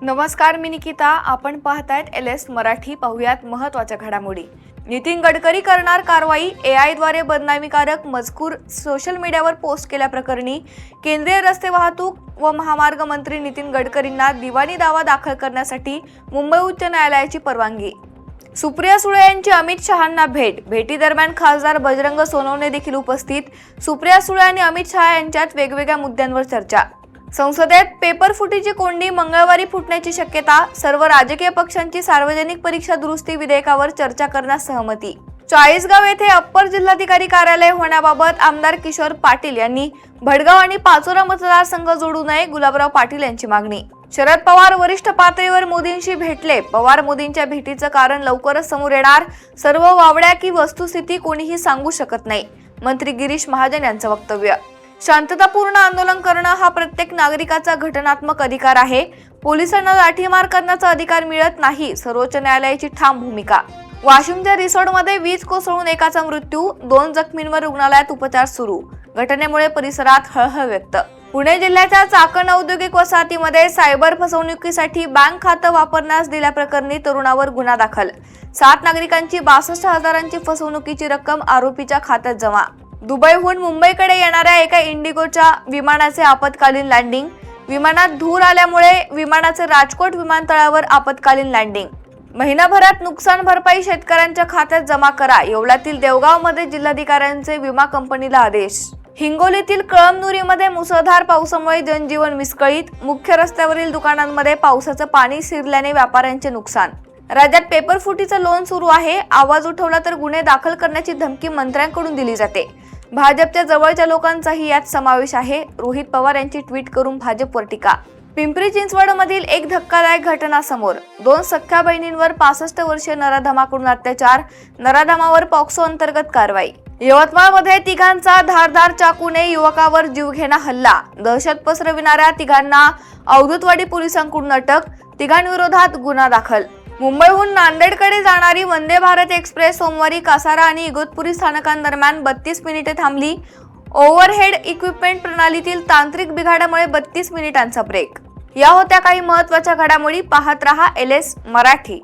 नमस्कार, मी निकिता. आपण पाहतायत LS मराठी. पाहुयात महत्त्वाच्या घडामोडी. नितीन गडकरी करणार कारवाई. AI द्वारे बदनामीकारक मजकूर सोशल मीडियावर पोस्ट केल्याप्रकरणी केंद्रीय रस्ते वाहतूक व महामार्ग मंत्री नितीन गडकरींना दिवाणी दावा दाखल करण्यासाठी मुंबई उच्च न्यायालयाची परवानगी. सुप्रिया सुळे यांची अमित शहांना भेटीदरम्यान खासदार बजरंग सोनवणे देखील उपस्थित. सुप्रिया सुळे आणि अमित शहा यांच्यात वेगवेगळ्या मुद्द्यांवर चर्चा. संसदेत पेपर फुटीची कोंडी मंगळवारी फुटण्याची शक्यता. सर्व राजकीय पक्षांची सार्वजनिक परीक्षा दुरुस्ती विधेयकावर चर्चा करण्यास सहमती. चाळीसगाव येथे अप्पर जिल्हाधिकारी कार्यालय होण्याबाबत आमदार किशोर पाटील यांनी भडगाव आणि पाचोरा मतदारसंघ जोडू नये, गुलाबराव पाटील यांची मागणी. शरद पवार वरिष्ठ पातळीवर मोदींशी भेटले. पवार मोदींच्या भेटीचं कारण लवकरच समोर येणार. सर्व वावड्या की वस्तुस्थिती कोणीही सांगू शकत नाही, मंत्री गिरीश महाजन यांचं वक्तव्य. शांततापूर्ण आंदोलन करणं हा प्रत्येक नागरिकाचा घटनात्मक अधिकार आहे. पोलिसांना लाठीमार करण्याचा अधिकार मिळत नाही, सर्वोच्च न्यायालयाची ठाम भूमिका. वाशिमच्या रिसॉर्टमध्ये वीज कोसळून एकाचा मृत्यू, 2 जखमींवर रुग्णालयात उपचार सुरू. घटनेमुळे परिसरात हळहळ व्यक्त. पुणे जिल्ह्याच्या चाकण औद्योगिक वसाहतीमध्ये सायबर फसवणुकीसाठी बँक खातं वापरण्यास दिल्याप्रकरणी तरुणावर गुन्हा दाखल. 7 नागरिकांची 62,000ची फसवणुकीची रक्कम आरोपीच्या खात्यात जमा. दुबईहून मुंबईकडे येणाऱ्या एका इंडिगोच्या विमानाचे आपत्कालीन लँडिंग. विमानात धूर आल्यामुळे विमानाचे राजकोट विमानतळावर आपत्कालीन लँडिंग. महिनाभरात नुकसान भरपाई शेतकऱ्यांच्या खात्यात जमा करा. येवल्यातील देवगावमध्ये जिल्हाधिकाऱ्यांचे विमा कंपनीला आदेश. हिंगोलीतील कळमनुरीमध्ये मुसळधार पावसामुळे जनजीवन विस्कळीत. मुख्य रस्त्यावरील दुकानांमध्ये पावसाचं पाणी शिरल्याने व्यापाऱ्यांचे नुकसान. राज्यात पेपर फुटीचं लोण सुरू आहे. आवाज उठवला तर गुन्हे दाखल करण्याची धमकी मंत्र्यांकडून दिली जाते. भाजपच्या जवळच्या लोकांचाही यात समावेश आहे. रोहित पवार यांची ट्विट करून भाजपवर टीका. पिंपरी चिंचवडमधील एक धक्कादायक घटना समोर. 2 सख्ख्या बहिणींवर 65 वर्षीय नराधमाकडून अत्याचार. नराधमावर पॉक्सो अंतर्गत कारवाई. यवतमाळमध्ये तिघांचा धारदार चाकूने युवकावर जीवघेणा हल्ला. दहशत पसरविणाऱ्या तिघांना अवधूतवाडी पोलिसांकडून अटक. तिघांविरोधात गुन्हा दाखल. मुंबईहून नांदेडकडे जाणारी वंदे भारत एक्सप्रेस सोमवारी कासारा आणि इगतपुरी स्थानकांदरम्यान 32 मिनिटे थांबली. ओव्हरहेड इक्विपमेंट प्रणालीतील तांत्रिक बिघाडामुळे 32 मिनिटांचा ब्रेक. या होत्या काही महत्त्वाच्या घडामोडी. पाहत रहा LS मराठी.